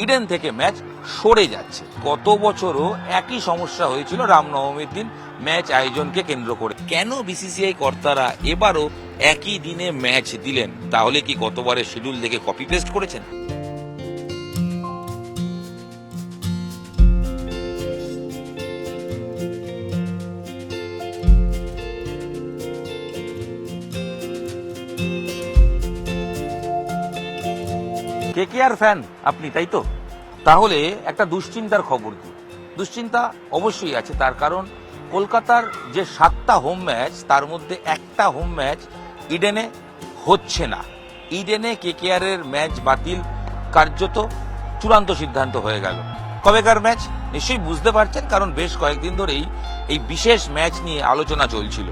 Eden থেকে match সরে যাচ্ছে। গত বছরও একই সমস্যা হয়েছিল রামনবমীর দিন ম্যাচ আয়োজনকে কেন্দ্র করে। কেন বিসিসিআই কর্তারা এবারও একই দিনে ম্যাচ দিলেন? তাহলে কি গতবারের শিডিউল দেখে কপি পেস্ট করেছেন? কেকেআর ফ্যান আপনি, তাই তো? তাহলে একটা দুশ্চিন্তার খবর দিই। দুশ্চিন্তা অবশ্যই আছে, তার কারণ কলকাতার যে 7টা হোম ম্যাচ তার মধ্যে একটা হোম ম্যাচ ইডেনে হচ্ছে না। ইডেনে কেকেআর এর ম্যাচ বাতিল কার্যত চূড়ান্ত সিদ্ধান্ত হয়ে গেল। কবেকার ম্যাচ নিশ্চয়ই বুঝতে পারছেন, কারণ বেশ কয়েকদিন ধরেই এই বিশেষ ম্যাচ নিয়ে আলোচনা চলছিল।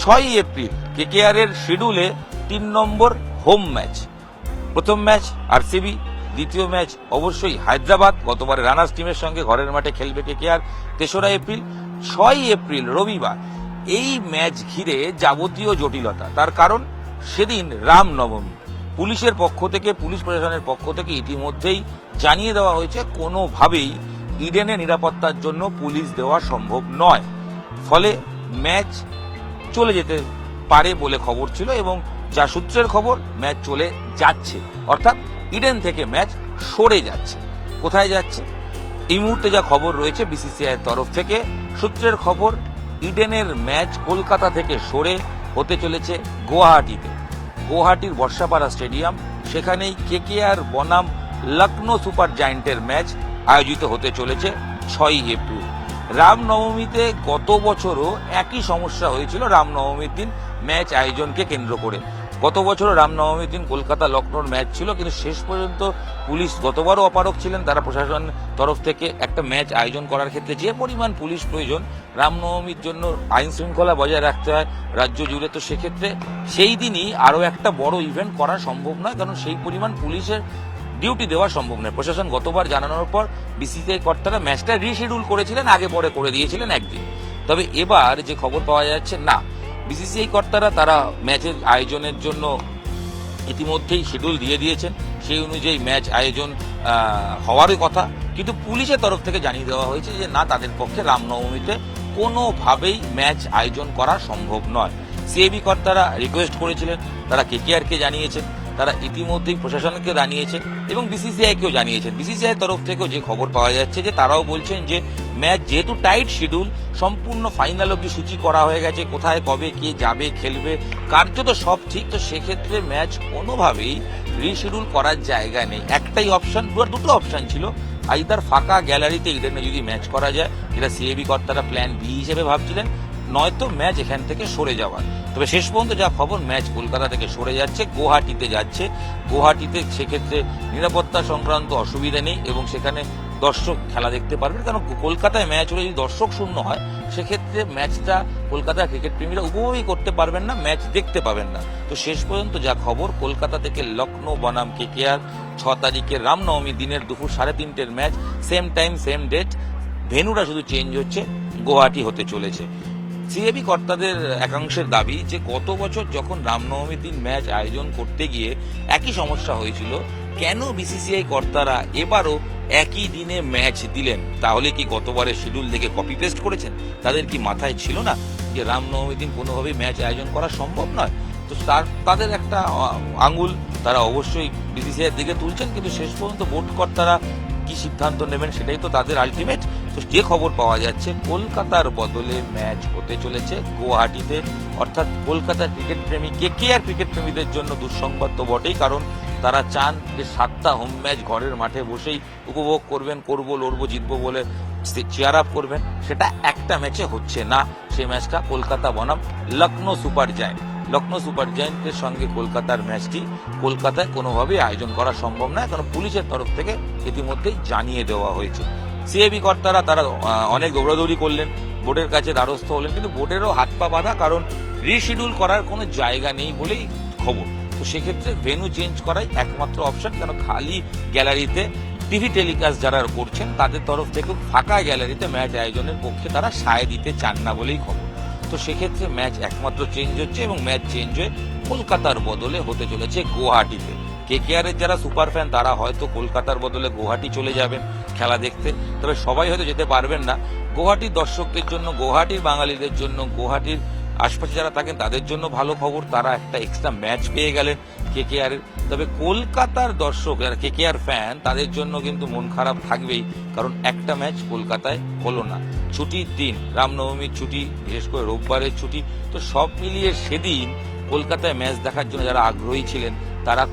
6ই এপ্রিল কেকেআর এর শিডিউলে 3 নম্বর হোম ম্যাচ। প্রথম ম্যাচ আরসিবি, দ্বিতীয় ম্যাচ অবশ্যই হায়দ্রাবাদ, গতবারে রানার্স টিমের সঙ্গে ঘরের মাঠে খেলবে কেকেআর। 3রা এপ্রিল, 6ই এপ্রিল রবিবার। এই ম্যাচ ঘিরে যাবতীয় জটিলতা, তার কারণ সেদিন রামনবমী। পুলিশের পক্ষ থেকে, পুলিশ প্রশাসনের পক্ষ থেকে ইতিমধ্যেই জানিয়ে দেওয়া হয়েছে কোনোভাবেই ইডেনে নিরাপত্তার জন্য পুলিশ দেওয়া সম্ভব নয়। ফলে ম্যাচ চলে যেতে পারে বলে খবর ছিল, এবং যা সূত্রের খবর ম্যাচ চলে যাচ্ছে, অর্থাৎ ইডেন থেকে ম্যাচ সরে যাচ্ছে। কোথায় যাচ্ছে এই মুহূর্তে যা খবর রয়েছে বিসিসিআই এর তরফ থেকে, সূত্রের খবর ইডেনের ম্যাচ কলকাতা থেকে সরে হতে চলেছে গুয়াহাটিতে। গুয়াহাটির বর্ষাপাড়া স্টেডিয়াম, সেখানেই কেকেআর বনাম লখনৌ সুপার জায়ান্টের ম্যাচ আয়োজিত হতে চলেছে 6ই এপ্রিল। রামনবমীতে গত বছরও একই সমস্যা হয়েছিল রামনবমীর দিন ম্যাচ আয়োজনকে কেন্দ্র করে। গত বছরও রামনবমীর দিন কলকাতা লখনৌর ম্যাচ ছিল, কিন্তু শেষ পর্যন্ত পুলিশ গতবারও অপারগ ছিলেন। তারা প্রশাসন তরফ থেকে একটা ম্যাচ আয়োজন করার ক্ষেত্রে যে পরিমাণ পুলিশ প্রয়োজন, রামনবমীর জন্য আইন শৃঙ্খলা বজায় রাখতে হয় রাজ্য জুড়ে, তো সেক্ষেত্রে সেই দিনই আরও একটা বড় ইভেন্ট করা সম্ভব নয়, কারণ সেই পরিমাণ পুলিশের ডিউটি দেওয়া সম্ভব নয়। প্রশাসন গতবার জানানোর পর বিসিসিআই কর্তারা ম্যাচটা রিশিডিউল করেছিলেন, আগে পরে করে দিয়েছিলেন একদিন। তবে এবার যে খবর পাওয়া যাচ্ছে, না, বিসিসিআই কর্তারা তারা ম্যাচের আয়োজনের জন্য ইতিমধ্যেই শিডিউল দিয়ে দিয়েছেন, সেই অনুযায়ী ম্যাচ আয়োজন হওয়ারই কথা, কিন্তু পুলিশের তরফ থেকে জানিয়ে দেওয়া হয়েছে যে না, তাদের পক্ষে রামনবমীতে কোনোভাবেই ম্যাচ আয়োজন করা সম্ভব নয়। সিএবি কর্তারা রিকোয়েস্ট করেছিলেন, তারা কেকেআরকে জানিয়েছেন, তারা ইতিমধ্যেই প্রশাসনকে জানিয়েছেন এবং বিসিসিআইকেও জানিয়েছেন। বিসিসিআই তরফ থেকেও যে খবর পাওয়া যাচ্ছে যে তারাও বলছেন যে ম্যাচ যেহেতু টাইট শিডিউল, সম্পূর্ণ ফাইনাল অব্দি সূচি করা হয়ে গেছে, কোথায় কবে কে যাবে খেলবে কার্যত সব ঠিক, তো সেক্ষেত্রে ম্যাচ কোনোভাবেই রিশিডিউল করার জায়গা নেই। একটাই অপশন, দুটো অপশন ছিল, আইদার ফাঁকা গ্যালারিতে ইডেনে যদি ম্যাচ করা যায়, যেটা সিএবি কর্তারা প্ল্যান বি হিসেবে ভাবছিলেন, নয়তো ম্যাচ এখান থেকে সরে যাওয়ার। তবে শেষ পর্যন্ত যা খবর, ম্যাচ কলকাতা থেকে সরে যাচ্ছে, গুয়াহাটিতে যাচ্ছে। গুয়াহাটিতে সেক্ষেত্রে নিরাপত্তা সংক্রান্ত অসুবিধা নেই এবং সেখানে দর্শক খেলা দেখতে পারবেন, কারণ কলকাতায় ম্যাচ হলে যদি দর্শক শূন্য হয়, সেক্ষেত্রে ম্যাচটা কলকাতার ক্রিকেট প্রেমীরা উপভোগই করতে পারবেন না, ম্যাচ দেখতে পাবেন না। তো শেষ পর্যন্ত যা খবর, কলকাতা থেকে লখনৌ বনাম কেকেআর 6 তারিখের রামনবমী দিনের দুপুর 3:30 match, same time same date, ভেন্যুটা শুধু চেঞ্জ হচ্ছে, গুয়াহাটি হতে চলেছে। সিএবি কর্তাদের একাংশের দাবি যে গত বছর যখন রামনবমীর দিন ম্যাচ আয়োজন করতে গিয়ে একই সমস্যা হয়েছিল, কেন বিসিসিআই কর্তারা এবারও একই দিনে ম্যাচ দিলেন? তাহলে কি গতবারের শিডিউল দেখে কপি পেস্ট করেছেন? তাদের কি মাথায় ছিল না যে রামনবমীর দিন কোনোভাবেই ম্যাচ আয়োজন করা সম্ভব নয়? তো তাদের একটা আঙুল তারা অবশ্যই বিসিসিআই দিকে তুলছেন, কিন্তু শেষ পর্যন্ত বোর্ড কর্তারা কি সিদ্ধান্ত নেবেন সেটাই তো তাদের আলটিমেট। তো যে খবর পাওয়া যাচ্ছে, কলকাতার বদলে ম্যাচ হতে চলেছে গুয়াহাটিতে, অর্থাৎ কলকাতার ক্রিকেট প্রেমী কেকেআর ক্রিকেট প্রেমীদের জন্য দুঃসংবাদ তো বটেই, কারণ তারা চান যে 7টা হোম ম্যাচ ঘরের মাঠে বসেই উপভোগ করবেন, করবো লড়বো জিতবো বলে চেয়ার আপ করবেন, সেটা একটা ম্যাচে হচ্ছে না। সেই ম্যাচটা কলকাতা বনাম Lucknow Super Giant. Lucknow Super জায়ান্টের সঙ্গে কলকাতার ম্যাচটি কলকাতায় কোনোভাবেই আয়োজন করা সম্ভব নয়, কারণ পুলিশের তরফ থেকে ইতিমধ্যেই জানিয়ে দেওয়া হয়েছে। সিএবি কর্তারা তারা অনেক দৌড়াদৌড়ি করলেন, বোর্ডের কাছে দ্বারস্থ হলেন, কিন্তু বোর্ডেরও হাত পা বাঁধা, কারণ রিশিডিউল করার কোনো জায়গা নেই বলেই খবর। তো সেক্ষেত্রে ভেন্যু চেঞ্জ করাই একমাত্র অপশন, কেন খালি গ্যালারিতে টিভি টেলিকাস্ট যারা করছেন তাদের তরফ থেকে ফাঁকা গ্যালারিতে ম্যাচ আয়োজনের পক্ষে তারা সায় দিতে চান না বলেই খবর। তো সেক্ষেত্রে ম্যাচ একমাত্র চেঞ্জ হচ্ছে এবং ম্যাচ চেঞ্জ হয়ে কলকাতার বদলে হতে চলেছে গুয়াহাটিতে। কেকেআর এর যারা সুপার ফ্যান তারা হয়তো কলকাতার বদলে গুয়াহাটি চলে যাবেন খেলা দেখতে, তবে সবাই হয়তো যেতে পারবেন না। গুয়াহাটির দর্শকদের জন্য, গুয়াহাটির বাঙালিদের জন্য, গুয়াহাটির আশপাশে যারা থাকেন তাদের জন্য ভালো খবর, তারা একটা এক্সট্রা ম্যাচ পেয়ে গেলেন কেকেআর এর। তবে কলকাতার দর্শক যারা কেকেআর ফ্যান তাদের জন্য কিন্তু মন খারাপ থাকবেই, কারণ একটা ম্যাচ কলকাতায় হলো না। ছুটির দিন, রামনবমীর ছুটি, বিশেষ করে রোববারের ছুটি, তো সব মিলিয়ে সেদিন কলকাতায় ম্যাচ দেখার জন্য যারা আগ্রহী ছিলেন তারা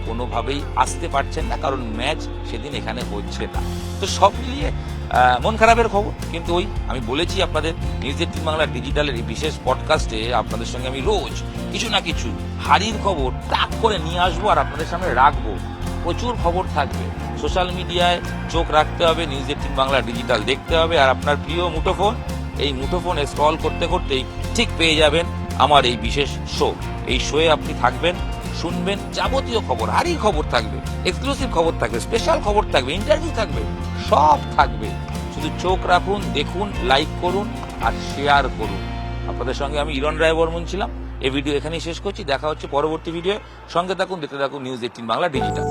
কোনোভাবেই আসতে পারছেন না, কারণ ম্যাচ সেদিন এখানে হচ্ছে না। তো সব মিলিয়ে মন খারাপের খবর। কিন্তু ওই আমি বলেছি আপনাদের, নিউজ 18 বাংলা ডিজিটালের এই বিশেষ পডকাস্টে আপনাদের সঙ্গে আমি রোজ কিছু না কিছু হারির খবর টাক করে নিয়ে আসবো আর আপনাদের সামনে রাখবো। প্রচুর খবর থাকবে, সোশ্যাল মিডিয়ায় চোখ রাখতে হবে, নিউজ 18 বাংলা ডিজিটাল দেখতে হবে, আর আপনার প্রিয় মুঠোফোন, এই মুঠোফোনে স্ক্রল করতে করতেই ঠিক পেয়ে যাবেন আমার এই বিশেষ শো। এই শোয়ে আপনি থাকবেন, শুনবেন যাবতীয় খবর, হারির খবর থাকবে, এক্সক্লুসিভ খবর থাকবে, স্পেশাল খবর থাকবে, ইন্টারভিউ থাকবে, সব থাকবে। শুধু চোখ রাখুন, দেখুন, লাইক করুন আর শেয়ার করুন। আপনাদের সঙ্গে আমি ইরন রায় বর্মন ছিলাম। এই ভিডিও এখানেই শেষ করছি, দেখা হচ্ছে পরবর্তী ভিডিও। সঙ্গে থাকুন, দেখতে থাকুন নিউজ 18 বাংলা ডিজিটাল।